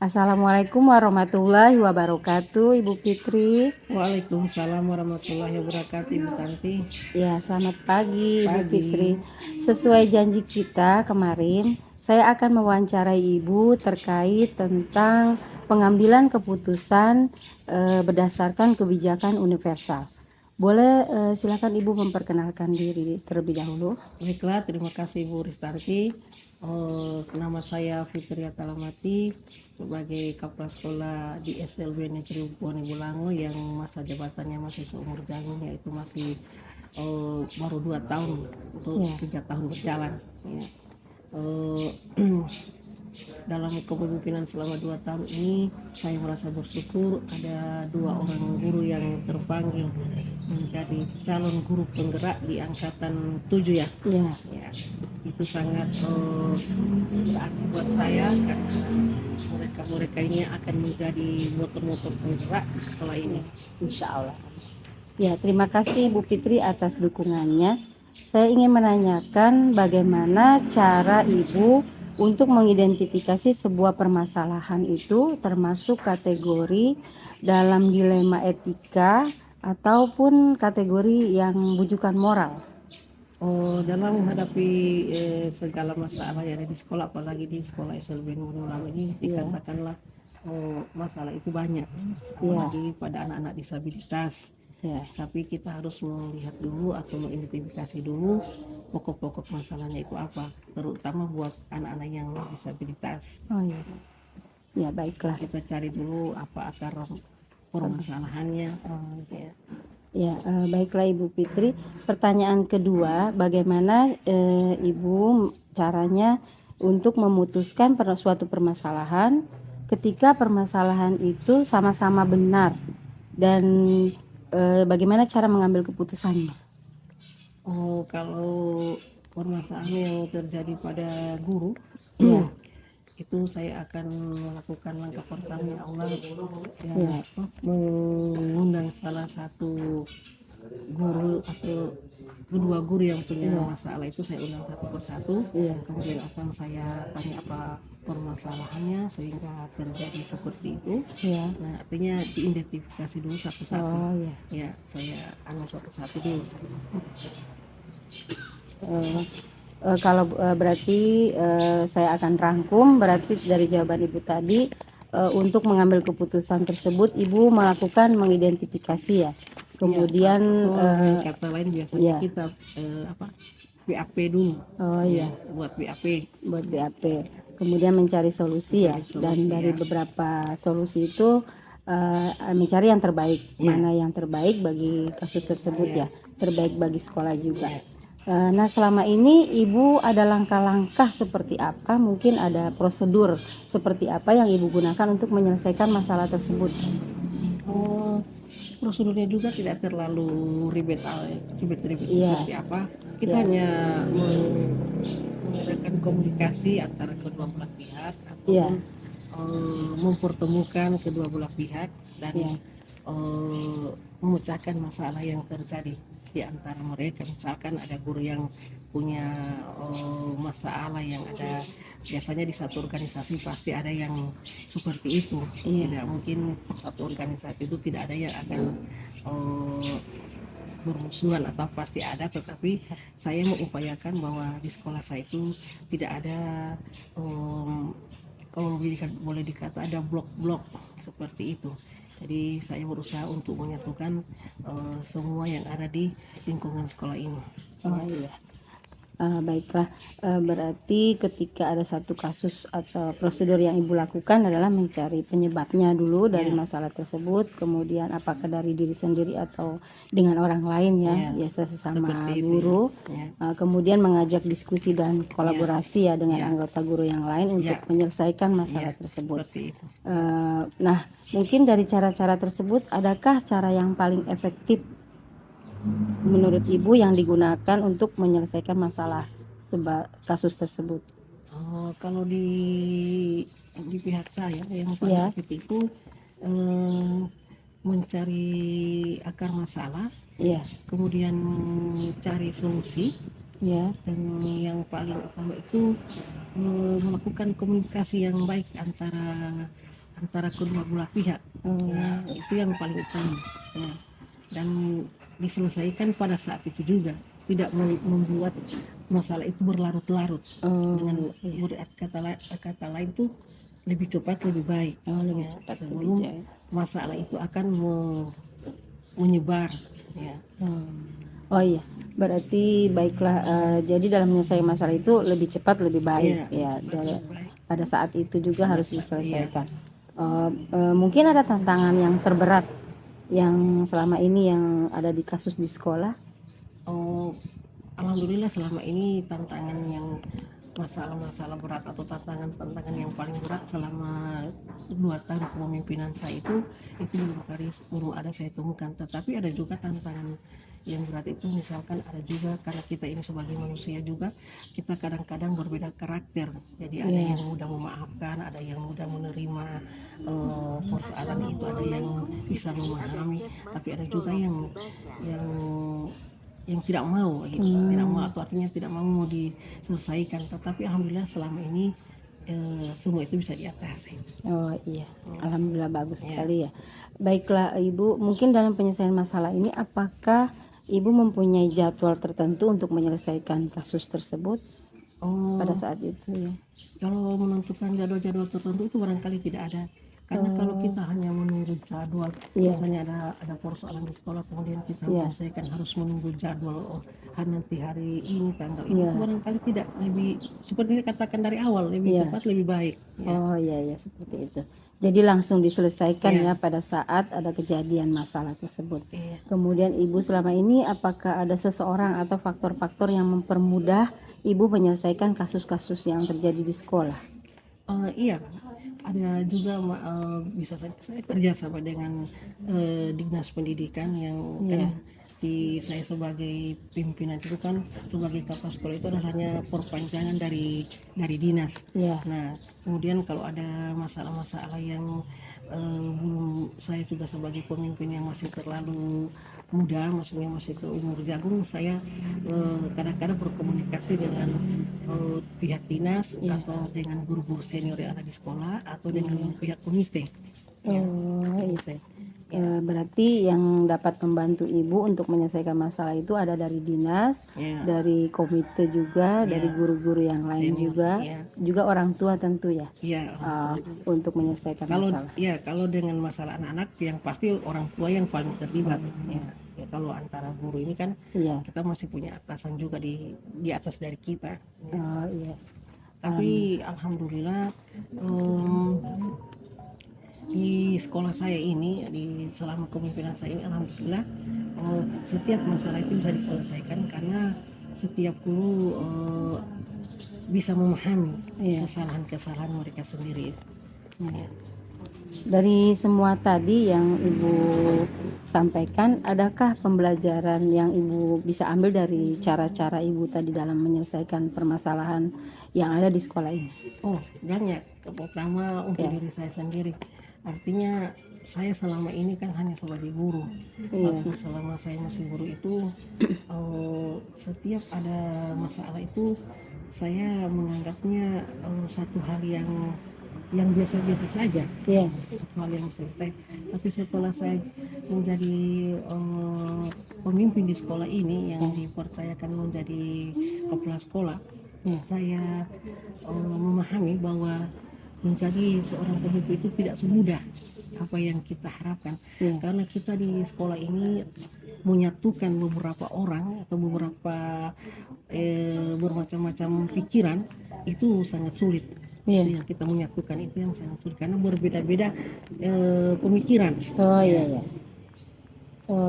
Assalamualaikum warahmatullahi wabarakatuh, Ibu Fitri. Waalaikumsalam warahmatullahi wabarakatuh, Ibu Tanti. Ya, selamat pagi, Ibu Pagi. Fitri. Sesuai janji kita kemarin, saya akan mewawancarai Ibu terkait tentang pengambilan keputusan berdasarkan kebijakan universal. Boleh silakan Ibu memperkenalkan diri terlebih dahulu. Baiklah, terima kasih Ibu Ristanti. Nama saya Fitri Atalamati sebagai Kepala Sekolah di SLB Negeri Bone Bolango yang masa jabatannya masih seumur jagung, yaitu masih baru 2 tahun untuk 3 tahun berjalan. Ya. Dalam kepemimpinan selama 2 tahun ini saya merasa bersyukur ada 2 orang guru yang terpanggil menjadi calon guru penggerak di angkatan 7 ya. Ya, itu sangat berarti buat saya karena mereka ini akan menjadi motor-motor penggerak di sekolah ini, insya Allah. Ya, terima kasih Bu Fitri atas dukungannya. Saya ingin menanyakan bagaimana cara Ibu untuk mengidentifikasi sebuah permasalahan itu termasuk kategori dalam dilema etika ataupun kategori yang bujukan moral. Dalam menghadapi segala masalah yang ada di sekolah, apalagi di sekolah SLB Nurul ini dikatakanlah masalah itu banyak, apalagi pada anak-anak disabilitas. Tapi kita harus melihat dulu atau mengidentifikasi dulu pokok-pokok masalahnya itu apa, terutama buat anak-anak yang disabilitas. Ya, baiklah. Kita cari dulu apa akar permasalahannya. Ya, baiklah Ibu Fitri. Pertanyaan kedua, bagaimana Ibu caranya untuk memutuskan suatu permasalahan ketika permasalahan itu sama-sama benar, dan bagaimana cara mengambil keputusannya? Kalau permasalahan yang terjadi pada guru, itu saya akan melakukan langkah pertama Allah mengundang salah satu guru atau kedua guru yang punya masalah itu saya undang satu persatu, kemudian akan saya tanya apa permasalahannya sehingga terjadi seperti itu. Nah, artinya diidentifikasi dulu satu-satu. Ya, saya satu-satu dulu. Kalau berarti saya akan rangkum, berarti dari jawaban Ibu tadi untuk mengambil keputusan tersebut Ibu melakukan mengidentifikasi ya. Kemudian kata lain biasanya kita BAP dulu. Buat BAP. Kemudian mencari solusi ya. Dan dari beberapa solusi itu mencari yang terbaik, mana yang terbaik bagi kasus tersebut ya, terbaik bagi sekolah juga. Nah, selama ini Ibu ada langkah-langkah seperti apa, mungkin ada prosedur seperti apa yang Ibu gunakan untuk menyelesaikan masalah tersebut? Prosedurnya juga tidak terlalu ribet seperti apa. Kita hanya mengadakan komunikasi antara kedua belah pihak atau mempertemukan kedua belah pihak dan memecahkan masalah yang terjadi di antara mereka. Misalkan ada guru yang punya masalah yang ada, biasanya di satu organisasi pasti ada yang seperti itu. Tidak mungkin satu organisasi itu tidak ada yang akan bermusuhan, atau pasti ada, tetapi saya mengupayakan bahwa di sekolah saya itu tidak ada kalau boleh dikata ada blok-blok seperti itu. Jadi saya berusaha untuk menyatukan semua yang ada di lingkungan sekolah ini. Baiklah, berarti ketika ada satu kasus atau prosedur yang Ibu lakukan adalah mencari penyebabnya dulu dari masalah tersebut, kemudian apakah dari diri sendiri atau dengan orang lain ya, biasa sesama guru, kemudian mengajak diskusi dan kolaborasi ya dengan anggota guru yang lain untuk menyelesaikan masalah tersebut. Nah, mungkin dari cara-cara tersebut adakah cara yang paling efektif menurut Ibu yang digunakan untuk menyelesaikan masalah kasus tersebut? Kalau di pihak saya yang paling efektif itu mencari akar masalah, kemudian cari solusi, dan yang paling utama itu melakukan komunikasi yang baik antara antara kedua belah pihak. Ya, itu yang paling utama. Ya. Dan diselesaikan pada saat itu juga, tidak membuat masalah itu berlarut-larut. Dengan kata lain tuh lebih cepat lebih baik. lebih Ya, cepat sebelum lebih masalah itu akan menyebar. Ya. Oh iya, berarti baiklah. Jadi dalam menyelesaikan masalah itu lebih cepat lebih baik ya. Pada saat itu juga harus diselesaikan. Mungkin ada tantangan yang terberat yang selama ini yang ada di kasus di sekolah. Alhamdulillah selama ini tantangan yang masalah-masalah berat atau tantangan yang paling berat selama 2 tahun kepemimpinan saya itu belum ada saya temukan. Tetapi ada juga tantangan yang berat itu, misalkan ada juga karena kita ini sebagai manusia juga, kita kadang-kadang berbeda karakter. Jadi ada yang mudah memaafkan, ada yang mudah menerima persoalan itu, ada yang bisa memahami, tapi ada juga yang tidak mau gitu. Tidak mau, atau artinya tidak mau diselesaikan. Tetapi alhamdulillah selama ini semua itu bisa diatasi. Oh iya, alhamdulillah bagus sekali ya. Baiklah Ibu, mungkin dalam penyelesaian masalah ini apakah Ibu mempunyai jadwal tertentu untuk menyelesaikan kasus tersebut pada saat itu ya? Kalau menentukan jadwal-jadwal tertentu itu barangkali tidak ada. Karena kalau kita hanya menunggu jadwal, misalnya ada persoalan di sekolah, kemudian kita menyelesaikan harus menunggu jadwal, nanti hari ini tanggal ini, itu barangkali tidak lebih, seperti dikatakan dari awal, lebih cepat lebih baik. Oh iya seperti itu. Jadi langsung diselesaikan ya pada saat ada kejadian masalah tersebut. Kemudian Ibu selama ini apakah ada seseorang atau faktor-faktor yang mempermudah Ibu menyelesaikan kasus-kasus yang terjadi di sekolah? Iya, ada juga bisa saya kerja sama dengan Dinas Pendidikan yang kan saya sebagai pimpinan itu kan, sebagai kepala sekolah itu hanya perpanjangan dari dinas. Nah, kemudian kalau ada masalah-masalah yang belum, saya juga sebagai pemimpin yang masih terlalu muda, maksudnya masih ke umur jagung, saya kadang-kadang berkomunikasi dengan pihak dinas atau dengan guru-guru senior yang ada di sekolah atau dengan pihak komite. Berarti yang dapat membantu Ibu untuk menyelesaikan masalah itu ada dari dinas, dari komite juga, dari guru-guru yang lain juga, juga orang tua tentu ya, untuk menyelesaikan masalah. Kalau dengan masalah anak-anak yang pasti orang tua yang paling terlibat. Kalau antara guru ini kan kita masih punya atasan juga di atas dari kita. Tapi alhamdulillah di sekolah saya ini, selama kepemimpinan saya ini, alhamdulillah setiap masalah itu bisa diselesaikan karena setiap guru bisa memahami kesalahan-kesalahan mereka sendiri. Dari semua tadi yang Ibu sampaikan, adakah pembelajaran yang Ibu bisa ambil dari cara-cara Ibu tadi dalam menyelesaikan permasalahan yang ada di sekolah ini? Banyak. Pertama untuk diri saya sendiri. Artinya saya selama ini kan hanya sebagai guru. Selama saya masih guru itu setiap ada masalah itu saya menganggapnya satu hal yang biasa-biasa saja. Satu hal yang selesai. Tapi setelah saya menjadi pemimpin di sekolah ini yang dipercayakan menjadi kepala sekolah, saya memahami bahwa menjadi seorang pemimpin itu tidak semudah apa yang kita harapkan. Karena kita di sekolah ini menyatukan beberapa orang atau beberapa bermacam-macam pikiran, itu sangat sulit. Yang kita menyatukan itu yang sangat sulit karena berbeda-beda pemikiran.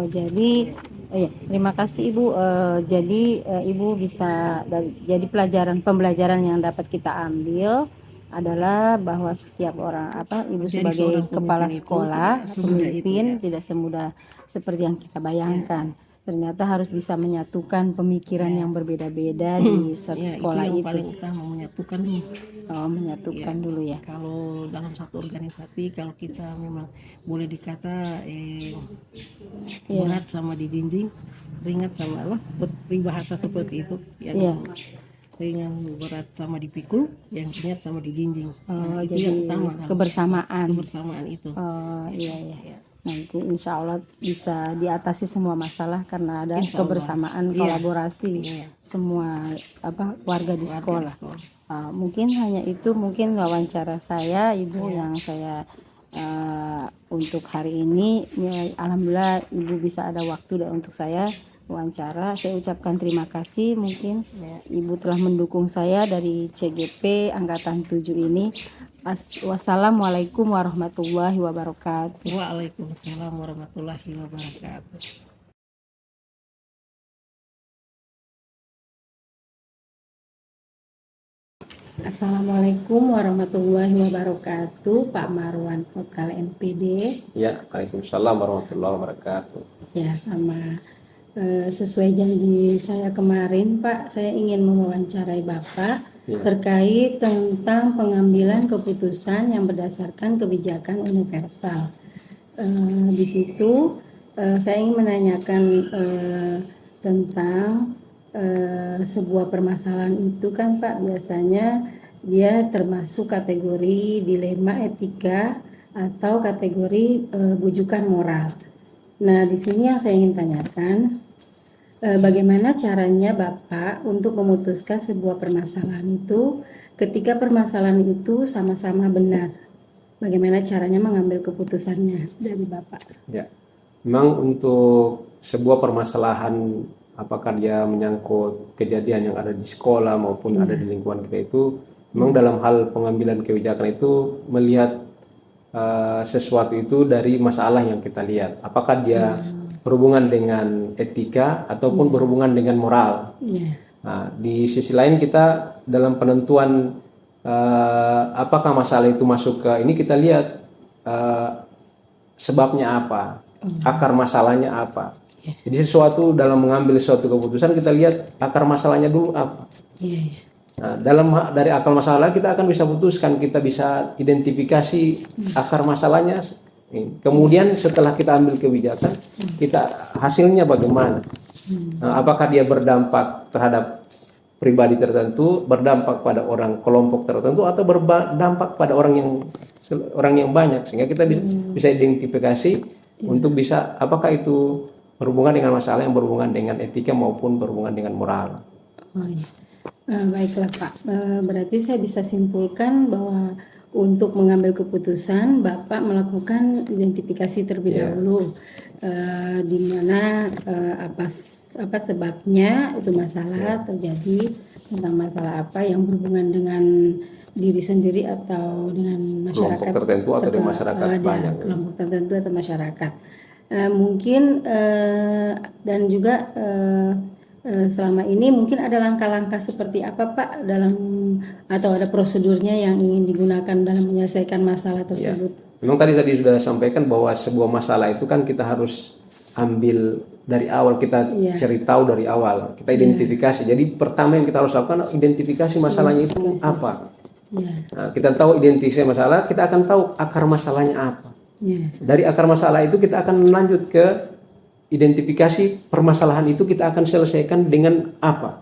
Jadi terima kasih Ibu. Jadi Ibu bisa jadi pembelajaran yang dapat kita ambil adalah bahwa setiap orang Ibu sebagai kepala sekolah, pemimpin tidak semudah seperti yang kita bayangkan. Ternyata harus bisa menyatukan pemikiran yang berbeda-beda di satu sekolah itu. Yang paling utama menyatukan dulu. Menyatukan dulu ya. Kalau dalam satu organisasi, kalau kita memang boleh dikata berat sama dijinjing, ringan sama peribahasa seperti itu. ringan, berat sama dipikul, yang ringan sama dijinjing. Oh, Itu jadi yang utama dalam kebersamaan itu. Oh iya ya. Ya. Nanti insya Allah bisa diatasi semua masalah karena ada Insya Allah. kebersamaan, Iya. kolaborasi Iya. semua warga di Warga sekolah. di sekolah. Mungkin hanya itu, mungkin wawancara saya Ibu Iya. yang saya untuk hari ini. Ya, alhamdulillah Ibu bisa ada waktu untuk saya wawancara. Saya ucapkan terima kasih, mungkin Ibu telah mendukung saya dari CGP Angkatan 7 ini. Wassalamualaikum warahmatullahi wabarakatuh. Waalaikumsalam warahmatullahi wabarakatuh. Assalamualaikum warahmatullahi wabarakatuh, Pak Marwan Pokal MPD. Ya, Waalaikumsalam warahmatullahi wabarakatuh. Ya, sama sesuai janji saya kemarin, Pak, saya ingin mewawancarai Bapak terkait tentang pengambilan keputusan yang berdasarkan kebijakan universal. Di situ saya ingin menanyakan tentang sebuah permasalahan itu kan Pak, biasanya dia termasuk kategori dilema etika atau kategori bujukan moral. Nah, di sini yang saya ingin tanyakan, bagaimana caranya Bapak untuk memutuskan sebuah permasalahan itu ketika permasalahan itu sama-sama benar? Bagaimana caranya mengambil keputusannya dari Bapak? Ya, memang untuk sebuah permasalahan, apakah dia menyangkut kejadian yang ada di sekolah maupun ada di lingkungan kita itu, memang dalam hal pengambilan kebijakan itu melihat sesuatu itu dari masalah yang kita lihat. Apakah dia berhubungan dengan etika ataupun berhubungan dengan moral. Nah, di sisi lain kita dalam penentuan apakah masalah itu masuk ke ini, kita lihat sebabnya apa, akar masalahnya apa. Jadi sesuatu dalam mengambil suatu keputusan kita lihat akar masalahnya dulu apa. Nah, dari akar masalah kita akan bisa putuskan, kita bisa identifikasi akar masalahnya. Kemudian setelah kita ambil kebijakan, kita hasilnya bagaimana? Nah, apakah dia berdampak terhadap pribadi tertentu, berdampak pada orang kelompok tertentu, atau berdampak pada orang yang banyak, sehingga kita bisa identifikasi untuk bisa apakah itu berhubungan dengan masalah yang berhubungan dengan etika maupun berhubungan dengan moral. Oh, iya. Baiklah Pak, berarti saya bisa simpulkan bahwa untuk mengambil keputusan Bapak melakukan identifikasi terlebih dahulu, di mana apa sebabnya itu masalah terjadi, tentang masalah apa yang berhubungan dengan diri sendiri atau dengan masyarakat kelompok tertentu atau di masyarakat banyak, kelompok tertentu atau masyarakat. Mungkin dan juga selama ini mungkin ada langkah-langkah seperti apa Pak dalam atau ada prosedurnya yang ingin digunakan dalam menyelesaikan masalah tersebut? Memang tadi sudah sampaikan bahwa sebuah masalah itu kan kita harus ambil dari awal, kita cari tahu dari awal, kita identifikasi. Jadi pertama yang kita harus lakukan identifikasi masalahnya itu apa. Nah, kita tahu identifikasi masalah, kita akan tahu akar masalahnya apa. Dari akar masalah itu kita akan lanjut ke identifikasi permasalahan itu kita akan selesaikan dengan apa.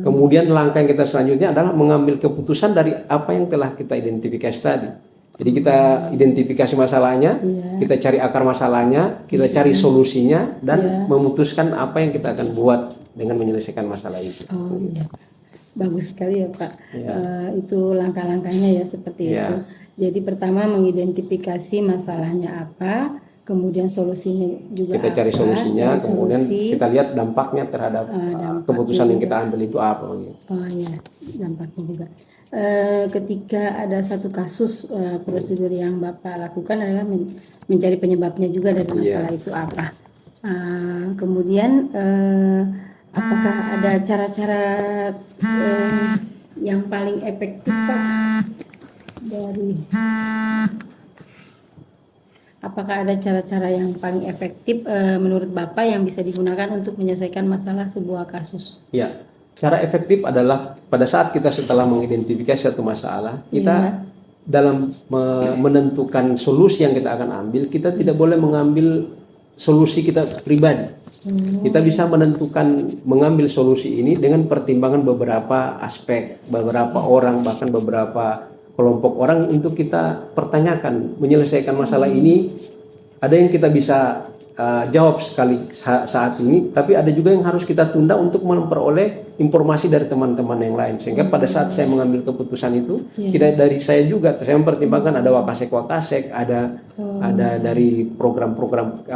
Kemudian langkah yang kita selanjutnya adalah mengambil keputusan dari apa yang telah kita identifikasi tadi. Jadi kita identifikasi masalahnya, kita cari akar masalahnya, kita cari solusinya, dan memutuskan apa yang kita akan buat dengan menyelesaikan masalah itu. Bagus sekali ya Pak. Itu langkah-langkahnya ya seperti itu. Jadi pertama mengidentifikasi masalahnya apa, kemudian solusinya juga kita cari solusinya, kemudian kita lihat dampaknya terhadap keputusan yang kita ambil itu apa. Oh iya, dampaknya juga. Ketika ada satu kasus, prosedur yang Bapak lakukan adalah mencari penyebabnya juga dari masalah itu apa. Kemudian apakah ada cara-cara yang paling efektif Pak apakah ada cara-cara yang paling efektif menurut Bapak yang bisa digunakan untuk menyelesaikan masalah sebuah kasus? Ya, cara efektif adalah pada saat kita setelah mengidentifikasi satu masalah, kita dalam menentukan solusi yang kita akan ambil, kita tidak boleh mengambil solusi kita pribadi. Kita bisa mengambil solusi ini dengan pertimbangan beberapa aspek, beberapa orang, bahkan beberapa kelompok orang untuk kita pertanyakan, menyelesaikan masalah ini. Ada yang kita bisa jawab sekali saat ini, tapi ada juga yang harus kita tunda untuk memperoleh informasi dari teman-teman yang lain, sehingga pada saat saya mengambil keputusan itu tidak dari saya juga, saya mempertimbangkan ada wakasek, ada dari program-program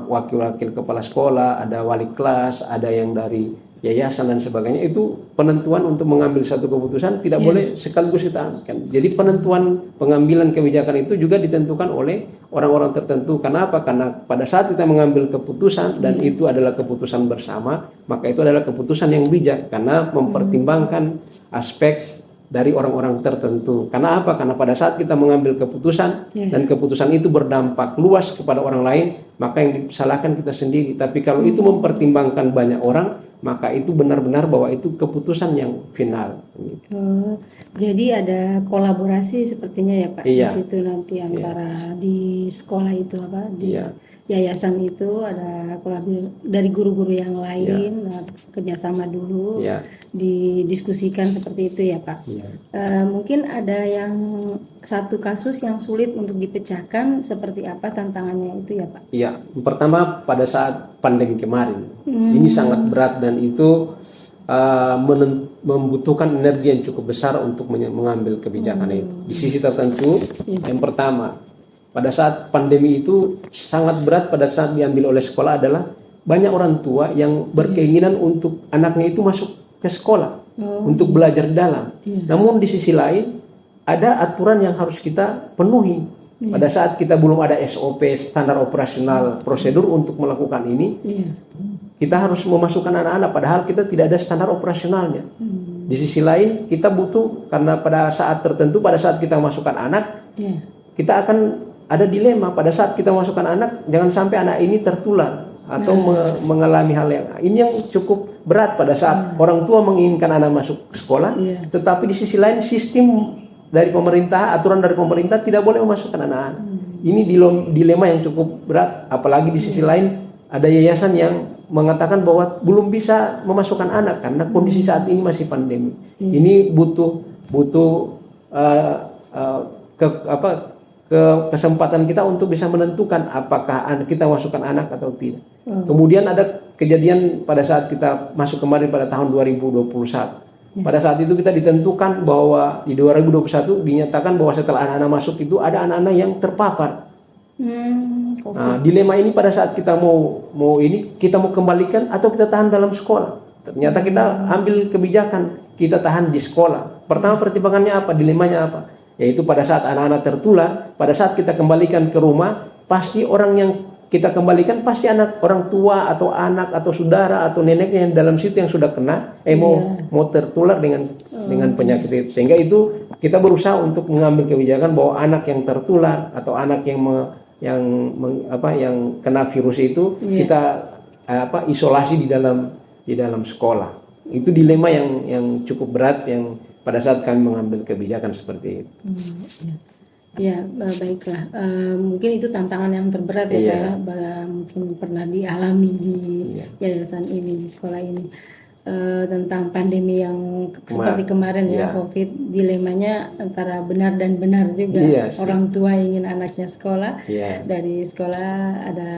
wakil-wakil kepala sekolah, ada wali kelas, ada yang dari yayasan dan sebagainya. Itu penentuan untuk mengambil satu keputusan tidak boleh sekaligus kita ambilkan. Jadi penentuan pengambilan kebijakan itu juga ditentukan oleh orang-orang tertentu. Kenapa? Karena pada saat kita mengambil keputusan dan itu adalah keputusan bersama, maka itu adalah keputusan yang bijak karena mempertimbangkan aspek dari orang-orang tertentu. Karena apa? Karena pada saat kita mengambil keputusan dan keputusan itu berdampak luas kepada orang lain, maka yang disalahkan kita sendiri. Tapi kalau itu mempertimbangkan banyak orang, maka itu benar-benar bahwa itu keputusan yang final. Jadi ada kolaborasi sepertinya ya Pak, di situ nanti antara di sekolah itu di yayasan itu ada kolaborasi dari guru-guru yang lain, kerjasama dulu, didiskusikan seperti itu ya Pak. Mungkin ada yang satu kasus yang sulit untuk dipecahkan, seperti apa tantangannya itu ya Pak? Iya, pertama pada saat pandemi kemarin, ini sangat berat dan itu membutuhkan energi yang cukup besar untuk mengambil kebijakan itu. Di sisi tertentu, yang pertama, pada saat pandemi itu sangat berat pada saat diambil oleh sekolah adalah banyak orang tua yang berkeinginan untuk anaknya itu masuk ke sekolah untuk belajar dalam. Namun di sisi lain ada aturan yang harus kita penuhi. Pada saat kita belum ada SOP, standar operasional prosedur untuk melakukan ini, kita harus memasukkan anak-anak padahal kita tidak ada standar operasionalnya. Di sisi lain kita butuh, karena pada saat tertentu, pada saat kita masukkan anak, kita akan ada dilema. Pada saat kita masukkan anak, jangan sampai anak ini tertular atau mengalami hal ini yang cukup berat pada saat orang tua menginginkan anak masuk sekolah, tetapi di sisi lain sistem dari pemerintah, aturan dari pemerintah tidak boleh memasukkan anak-anak. Ini dilema yang cukup berat, apalagi di sisi lain ada yayasan yang mengatakan bahwa belum bisa memasukkan anak karena kondisi saat ini masih pandemi. Ini butuh kesempatan kita untuk bisa menentukan apakah kita masukkan anak atau tidak. Kemudian ada kejadian pada saat kita masuk kemarin pada tahun 2021. Pada saat itu kita ditentukan bahwa di 2021 dinyatakan bahwa setelah anak-anak masuk itu ada anak-anak yang terpapar. Nah, dilema ini pada saat kita kita mau kembalikan atau kita tahan dalam sekolah. Ternyata kita ambil kebijakan kita tahan di sekolah. Pertama pertimbangannya apa? Dilemanya apa? Yaitu pada saat anak-anak tertular, pada saat kita kembalikan ke rumah, pasti orang yang kita kembalikan pasti orang tua atau anak atau saudara atau neneknya yang dalam situ yang sudah kena mau tertular dengan penyakit itu. Sehingga itu kita berusaha untuk mengambil kebijakan bahwa anak yang tertular atau anak yang kena virus itu kita isolasi di dalam sekolah. Itu dilema yang cukup berat yang pada saat kami mengambil kebijakan seperti itu. Ya, baiklah. Mungkin itu tantangan yang terberat ya Pak, mungkin pernah dialami di yayasan ini, di sekolah ini, tentang pandemi yang seperti kemarin COVID. Dilemanya antara benar dan benar juga. Orang tua ingin anaknya sekolah, dari sekolah ada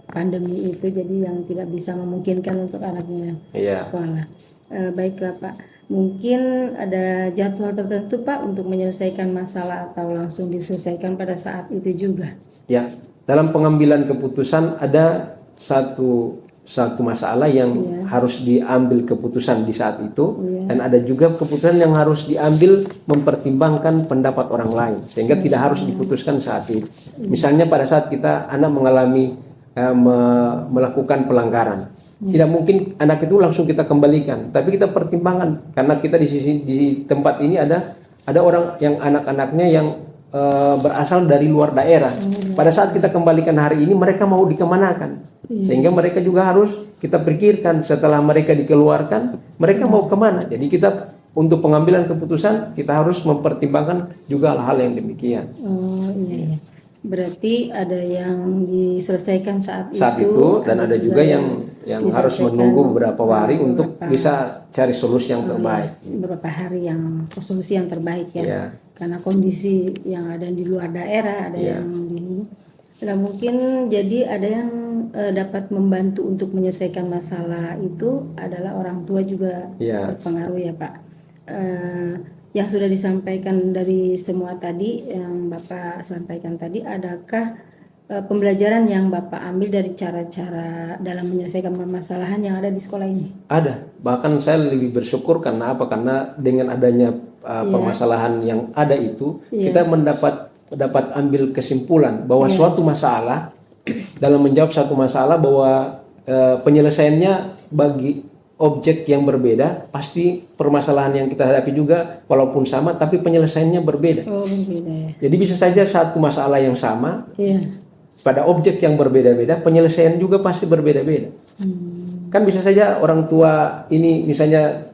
pandemi itu, jadi yang tidak bisa memungkinkan untuk anaknya sekolah. Baiklah Pak. Mungkin ada jadwal tertentu Pak untuk menyelesaikan masalah atau langsung diselesaikan pada saat itu juga? Ya, dalam pengambilan keputusan ada satu masalah yang harus diambil keputusan di saat itu, dan ada juga keputusan yang harus diambil mempertimbangkan pendapat orang lain sehingga tidak harus diputuskan saat itu. Misalnya pada saat anak mengalami melakukan pelanggaran, tidak mungkin anak itu langsung kita kembalikan, tapi kita pertimbangkan karena kita di tempat ini ada orang yang anak-anaknya yang berasal dari luar daerah. Pada saat kita kembalikan hari ini mereka mau dikemanakan, sehingga mereka juga harus kita pikirkan setelah mereka dikeluarkan mereka mau kemana. Jadi kita untuk pengambilan keputusan kita harus mempertimbangkan juga hal-hal yang demikian. Berarti ada yang diselesaikan saat itu dan ada juga yang harus diselesaikan menunggu beberapa hari untuk beberapa- bisa cari solusi yang terbaik. beberapa hari yang solusi yang terbaik ya. Iya. Karena kondisi yang ada di luar daerah, ada Iya. yang di. Nah, mungkin jadi ada yang dapat membantu untuk menyelesaikan masalah itu adalah orang tua juga Iya. berpengaruh ya Pak. Yang sudah disampaikan dari semua tadi yang Bapak sampaikan tadi, adakah pembelajaran yang Bapak ambil dari cara-cara dalam menyelesaikan permasalahan yang ada di sekolah ini? Ada, bahkan saya lebih bersyukur karena apa? Karena dengan adanya permasalahan yang ada itu, kita dapat ambil kesimpulan bahwa suatu masalah dalam menjawab satu masalah bahwa penyelesaiannya bagi objek yang berbeda, pasti permasalahan yang kita hadapi juga walaupun sama tapi penyelesaiannya berbeda. Oh, berbeda ya. Jadi bisa saja satu masalah yang sama Iya. pada objek yang berbeda-beda, penyelesaian juga pasti berbeda-beda. Kan bisa saja orang tua ini misalnya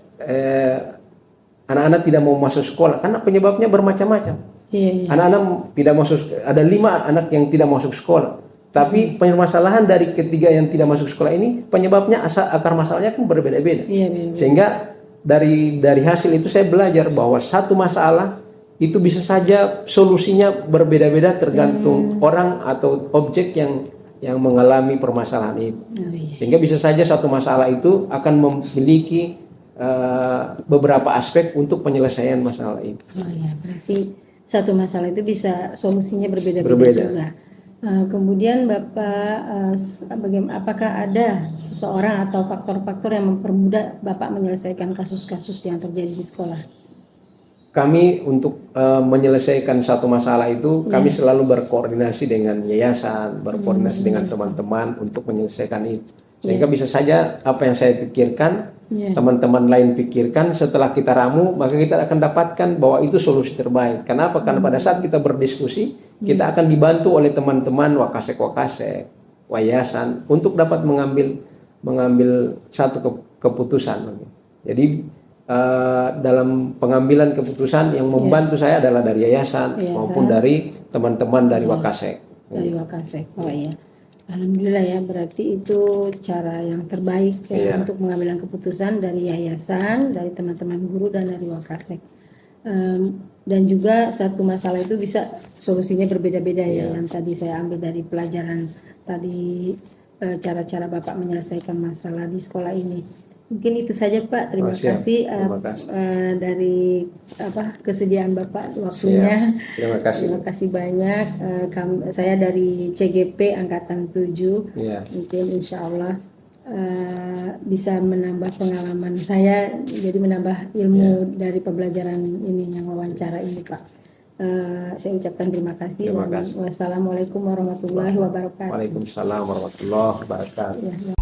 anak-anak tidak mau masuk sekolah karena penyebabnya bermacam-macam. Iya. Anak-anak tidak masuk, ada 5 anak yang tidak masuk sekolah. Tapi permasalahan dari ketiga yang tidak masuk sekolah ini penyebabnya akar masalahnya kan berbeda-beda. Iya, benar. Sehingga dari hasil itu saya belajar bahwa satu masalah itu bisa saja solusinya berbeda-beda tergantung orang atau objek yang mengalami permasalahan itu. Oh, iya. Sehingga bisa saja satu masalah itu akan memiliki beberapa aspek untuk penyelesaian masalah itu. Oh ya, berarti satu masalah itu bisa solusinya berbeda-beda Berbeda. juga. Kemudian Bapak, apakah ada seseorang atau faktor-faktor yang mempermudah Bapak menyelesaikan kasus-kasus yang terjadi di sekolah? Kami untuk menyelesaikan satu masalah itu, kami selalu berkoordinasi dengan yayasan, berkoordinasi dengan teman-teman untuk menyelesaikan itu. Sehingga bisa saja apa yang saya pikirkan, teman-teman lain pikirkan, setelah kita ramu, maka kita akan dapatkan bahwa itu solusi terbaik. Kenapa? Karena pada saat kita berdiskusi, kita akan dibantu oleh teman-teman wakasek-wakasek, yayasan, untuk dapat mengambil satu keputusan. Jadi dalam pengambilan keputusan yang membantu saya adalah dari yayasan maupun dari teman-teman dari wakasek. Dari wakasek. Oh iya. Alhamdulillah ya, berarti itu cara yang terbaik ya, untuk mengambil keputusan dari yayasan, dari teman-teman guru dan dari wakasek. Dan juga satu masalah itu bisa solusinya berbeda-beda ya. Yang tadi saya ambil dari pelajaran tadi, cara-cara Bapak menyelesaikan masalah di sekolah ini. Mungkin itu saja Pak. Terima kasih dari kesediaan Bapak waktunya. Terima kasih. Terima kasih banyak. Saya dari CGP Angkatan 7. Mungkin insya Allah bisa menambah pengalaman saya, jadi menambah ilmu dari pembelajaran ini, yang wawancara ini Pak. Saya ucapkan terima kasih. Terima kasih. Wassalamualaikum warahmatullahi wabarakatuh. Waalaikumsalam warahmatullahi wabarakatuh. Ya,